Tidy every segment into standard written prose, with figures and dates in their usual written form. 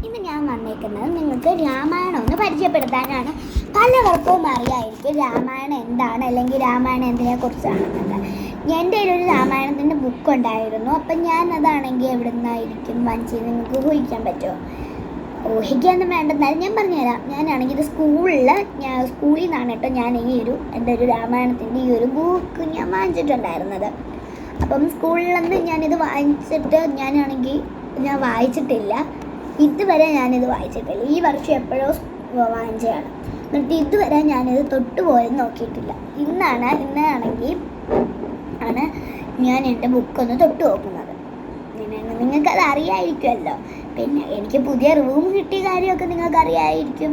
ഇന്ന് ഞാൻ വന്നേക്കുന്നത് നിങ്ങൾക്ക് രാമായണം ഒന്ന് പരിചയപ്പെടുത്താനാണ്. പലവർക്കും അറിയായിരിക്കും രാമായണം എന്താണ്, അല്ലെങ്കിൽ രാമായണം എന്തിനെക്കുറിച്ചാണെന്നൊക്കെ. എൻ്റെ കയ്യിലൊരു രാമായണത്തിൻ്റെ ബുക്ക് ഉണ്ടായിരുന്നു. അപ്പം ഞാൻ അതാണെങ്കിൽ എവിടെ നിന്നായിരിക്കും വാങ്ങിച്ചത് നിങ്ങൾക്ക് ഊഹിക്കാൻ പറ്റുമോ? ഊഹിക്കാനൊന്നും വേണ്ടെന്നാലും ഞാൻ പറഞ്ഞുതരാം. ഞാനാണെങ്കിൽ ഇത് സ്കൂളിൽ നിന്നാണ് കേട്ടോ ഞാൻ എൻ്റെ ഒരു രാമായണത്തിൻ്റെ ഈ ഒരു ബുക്ക് ഞാൻ വാങ്ങിച്ചിട്ടുണ്ടായിരുന്നത്. അപ്പം സ്കൂളിൽ നിന്ന് ഞാനിത് വാങ്ങിച്ചിട്ട് ഞാൻ വായിച്ചിട്ടില്ല. ഇതുവരെ ഞാനിത് വായിച്ചിട്ടില്ല. ഈ വർഷം എപ്പോഴോ വാങ്ങിച്ചതാണ്. എന്നിട്ട് ഇതുവരെ ഞാനിത് തൊട്ടുപോലും നോക്കിയിട്ടില്ല. ഇന്നാണെങ്കിൽ ഞാൻ എൻ്റെ ബുക്കൊന്ന് തൊട്ട് നോക്കുന്നത്. നിങ്ങൾക്കത് അറിയാമായിരിക്കുമല്ലോ. പിന്നെ എനിക്ക് പുതിയ റൂം കിട്ടിയ കാര്യമൊക്കെ നിങ്ങൾക്ക് അറിയാമായിരിക്കും.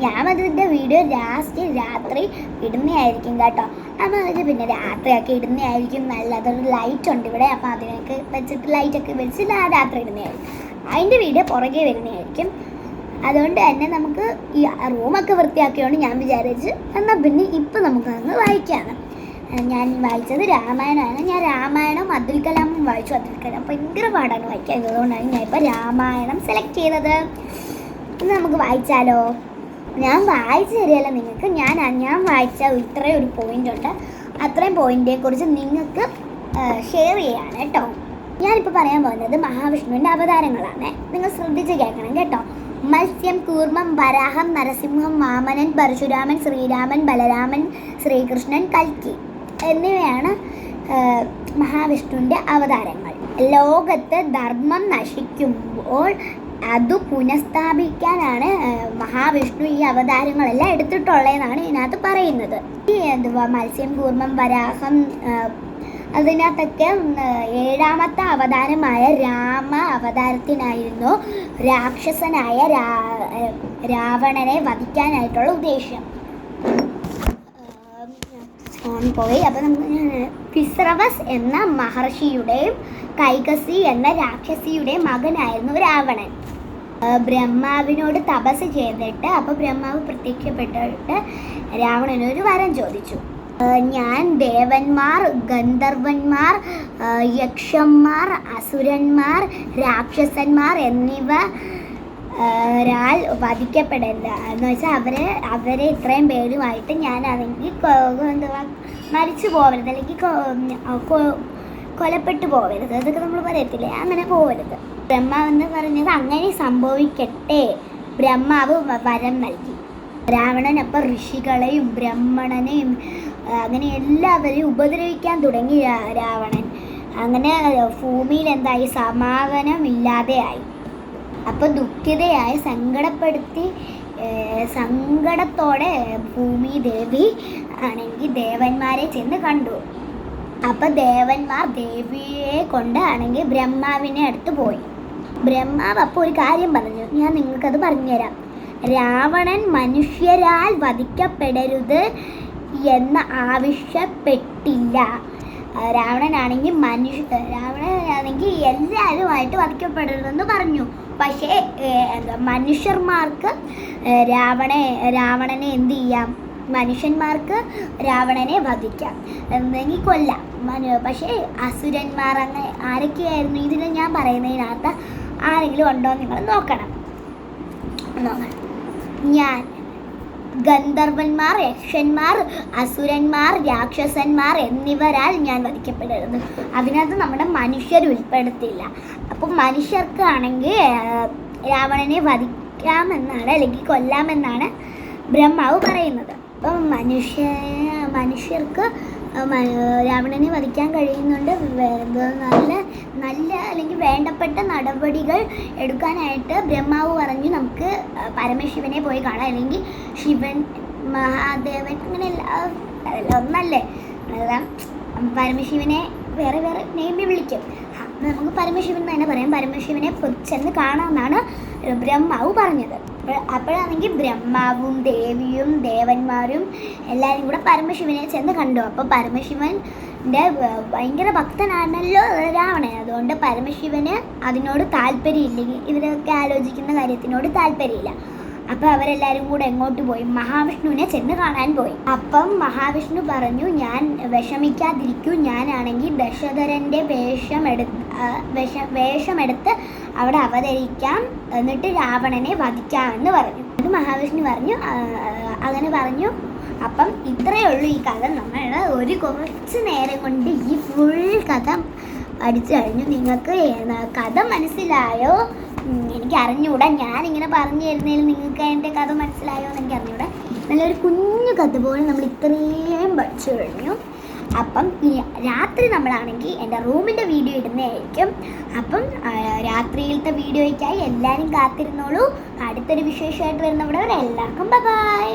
ഞാൻ അതിൻ്റെ വീഡിയോ രാത്രി ഇടുന്നതായിരിക്കും കേട്ടോ. അപ്പോൾ അത് പിന്നെ രാത്രിയൊക്കെ ഇടുന്നതായിരിക്കും നല്ലത്. ഒരു ലൈറ്റ് ഉണ്ട് ഇവിടെ, അപ്പോൾ അതിനൊക്കെ വെച്ചിട്ട് ലൈറ്റൊക്കെ വെച്ച് രാത്രി ഇടുന്നതായിരിക്കും. അതിൻ്റെ വീഡിയോ പുറകെ വരുന്നതായിരിക്കും. അതുകൊണ്ട് തന്നെ നമുക്ക് ഈ റൂമൊക്കെ വൃത്തിയാക്കിയോണ്ട് ഞാൻ വിചാരിച്ച് എന്നാൽ പിന്നെ ഇപ്പം നമുക്കതൊന്ന് വായിക്കാണ്. ഞാൻ വായിച്ചത് രാമായണമാണ്. ഞാൻ രാമായണം അബ്ദുൽ കലാമും വായിച്ചു. അബ്ദുൽ കലാം ഭയങ്കര പാടാണ് വായിക്കാൻ. അതുകൊണ്ടാണ് ഞാൻ ഇപ്പോൾ രാമായണം സെലക്ട് ചെയ്തത്. ഇന്ന് നമുക്ക് വായിച്ചാലോ? ഞാൻ വായിച്ചു തരികയല്ല നിങ്ങൾക്ക്. ഞാൻ വായിച്ച ഇത്രയും ഒരു പോയിൻ്റ് ഉണ്ട്. അത്രയും പോയിൻ്റിനെക്കുറിച്ച് നിങ്ങൾക്ക് ഷെയർ ചെയ്യാണ് കേട്ടോ. ഞാനിപ്പോൾ പറയാൻ പോകുന്നത് മഹാവിഷ്ണുവിൻ്റെ അവതാരങ്ങളാണ്. നിങ്ങൾ ശ്രദ്ധിച്ച് കേൾക്കണം കേട്ടോ. മത്സ്യം, കൂർമ്മം, വരാഹം, നരസിംഹം, വാമനൻ, പരശുരാമൻ, ശ്രീരാമൻ, ബലരാമൻ, ശ്രീകൃഷ്ണൻ, കൽക്കി എന്നിവയാണ് മഹാവിഷ്ണുവിൻ്റെ അവതാരങ്ങൾ. ലോകത്ത് ധർമ്മം നശിക്കുമ്പോൾ അത് പുനഃസ്ഥാപിക്കാനാണ് മഹാവിഷ്ണു ഈ അവതാരങ്ങളെല്ലാം എടുത്തിട്ടുള്ളതെന്നാണ് ഇതിനകത്ത് പറയുന്നത്. ഈ മത്സ്യം, കൂർമ്മം, വരാഹം അതിനകത്തൊക്കെ 7ാമത്തെ അവതാരമായ രാമ അവതാരത്തിനായിരുന്നു രാക്ഷസനായ രാവണനെ വധിക്കാനായിട്ടുള്ള ഉദ്ദേശ്യം. അപ്പം നമുക്ക് ഫിസ്രവസ് എന്ന മഹർഷിയുടെയും കൈകസി എന്ന രാക്ഷസിയുടെയും മകനായിരുന്നു രാവണൻ. ബ്രഹ്മാവിനോട് തപസ് ചെയ്തിട്ട് ബ്രഹ്മാവ് പ്രത്യക്ഷപ്പെട്ടിട്ട് രാവണനൊരു വരം ചോദിച്ചു. ഞാൻ ദേവന്മാർ, ഗന്ധർവന്മാർ, യക്ഷന്മാർ, അസുരന്മാർ, രാക്ഷസന്മാർ എന്നിവരാൽ വധിക്കപ്പെടില്ല എന്ന് വെച്ചാൽ അവരെ ഇത്രയും പേരുമായിട്ട് ഞാനാണെങ്കിൽ മരിച്ചു പോകരുത്, അല്ലെങ്കിൽ കൊലപ്പെട്ടു പോകരുത്. അതൊക്കെ നമ്മൾ പറയത്തില്ലേ, അങ്ങനെ പോകരുത്. ബ്രഹ്മാവെന്ന് പറഞ്ഞത് അങ്ങനെ സംഭവിക്കട്ടെ. ബ്രഹ്മാവ് വരം നൽകി. രാവണൻ അപ്പം ഋഷികളെയും ബ്രാഹ്മണനെയും അങ്ങനെ എല്ലാവരെയും ഉപദ്രവിക്കാൻ തുടങ്ങി രാവണൻ. അങ്ങനെ ഭൂമിയിൽ എന്തായി? സമാധാനമില്ലാതെയായി. അപ്പോൾ ദുഃഖിതയായി സങ്കടത്തോടെ ഭൂമി ദേവി ആണെങ്കിൽ ദേവന്മാരെ ചെന്ന് കണ്ടു. അപ്പം ദേവന്മാർ ദേവിയെ കൊണ്ട് ബ്രഹ്മാവിനെ അടുത്ത് പോയി. ബ്രഹ്മാവ് അപ്പോൾ ഒരു കാര്യം പറഞ്ഞു. ഞാൻ നിങ്ങൾക്കത് പറഞ്ഞുതരാം. രാവണൻ മനുഷ്യരാൽ വധിക്കപ്പെടരുത് എന്ന് ആവശ്യപ്പെട്ടില്ല. രാവണനാണെങ്കിൽ എല്ലാവരുമായിട്ട് വധിക്കപ്പെടരുതെന്ന് പറഞ്ഞു. പക്ഷേ മനുഷ്യന്മാർക്ക് രാവണനെ എന്ത് ചെയ്യാം? മനുഷ്യന്മാർക്ക് രാവണനെ വധിക്കാം, എന്തെങ്കിൽ കൊല്ലാം. പക്ഷേ അസുരന്മാർ അങ്ങനെ ആരൊക്കെയായിരുന്നു? ഇതിന് ഞാൻ പറയുന്നതിനകത്ത് ആരെങ്കിലും ഉണ്ടോ നിങ്ങൾ നോക്കണം. ഞാൻ ഗന്ധർവന്മാർ, യക്ഷന്മാർ, അസുരന്മാർ, രാക്ഷസന്മാർ എന്നിവരാൽ ഞാൻ വധിക്കപ്പെടരുത്. അതിനകത്ത് നമ്മുടെ മനുഷ്യർ ഉൾപ്പെടുത്തില്ല. അപ്പം മനുഷ്യർക്കാണെങ്കിൽ രാവണനെ വധിക്കാമെന്നാണ്, അല്ലെങ്കിൽ കൊല്ലാമെന്നാണ് ബ്രഹ്മാവ് പറയുന്നത്. അപ്പം മനുഷ്യർക്ക് രാവണനെ വധിക്കാൻ കഴിയുന്നുണ്ട്. നല്ല അല്ലെങ്കിൽ വേണ്ടപ്പെട്ട നടപടികൾ എടുക്കാനായിട്ട് ബ്രഹ്മാവ് പറഞ്ഞു നമുക്ക് പരമശിവനെ പോയി കാണാം, അല്ലെങ്കിൽ ശിവൻ, മഹാദേവൻ, അങ്ങനെ ഒന്നല്ലേ പരമശിവനെ വേറെ നെയ്മി വിളിക്കും. നമുക്ക് പരമശിവൻ തന്നെ പറയാം. പരമശിവനെ ചെന്ന് കാണാമെന്നാണ് ബ്രഹ്മാവ് പറഞ്ഞത്. അപ്പോഴാണെങ്കിൽ ബ്രഹ്മാവും ദേവിയും ദേവന്മാരും എല്ലാവരും കൂടെ പരമശിവനെ ചെന്ന് കണ്ടു. അപ്പോൾ പരമശിവൻ്റെ ഭയങ്കര ഭക്തനാണല്ലോ രാവണൻ. അതുകൊണ്ട് പരമശിവന് അതിനോട് താല്പര്യമില്ലെങ്കിൽ ഇവരൊക്കെ ആലോചിക്കുന്ന കാര്യത്തിനോട് താല്പര്യമില്ല. അപ്പം അവരെല്ലാവരും കൂടെ എങ്ങോട്ട് പോയി? മഹാവിഷ്ണുവിനെ ചെന്ന് കാണാൻ പോയി. അപ്പം മഹാവിഷ്ണു പറഞ്ഞു, ഞാൻ വിഷമിക്കാതിരിക്കൂ, ഞാനാണെങ്കിൽ ദശധരൻ്റെ വേഷമെടുത്ത് അവിടെ അവതരിക്കാം, എന്നിട്ട് രാവണനെ വധിക്കാമെന്ന് പറഞ്ഞു. അത് മഹാവിഷ്ണു പറഞ്ഞു. അങ്ങനെ പറഞ്ഞു. അപ്പം ഇത്രയേ ഉള്ളൂ ഈ കഥ. നമ്മൾ കുറച്ച് നേരം കൊണ്ട് ഈ ഫുൾ കഥ പഠിച്ചു കഴിഞ്ഞു. നിങ്ങൾക്ക് കഥ മനസ്സിലായോ? എനിക്ക് അറിഞ്ഞുകൂടാ. ഞാനിങ്ങനെ പറഞ്ഞു തരുന്നതിൽ നിങ്ങൾക്ക് എൻ്റെ കഥ മനസ്സിലായോ എന്ന് എനിക്ക് അറിഞ്ഞുകൂടാ. നല്ലൊരു കുഞ്ഞു കഥ പോലെ നമ്മൾ ഇത്രയും പഠിച്ചു കഴിഞ്ഞു. അപ്പം രാത്രി നമ്മളാണെങ്കിൽ എൻ്റെ റൂമിൻ്റെ വീഡിയോ ഇടുന്നതായിരിക്കും. അപ്പം രാത്രിയിലത്തെ വീഡിയോയ്ക്കായി എല്ലാവരും കാത്തിരുന്നോളൂ. അടുത്തൊരു വിശേഷമായിട്ട് വരുന്നവിടെ എല്ലാവർക്കും ബൈ.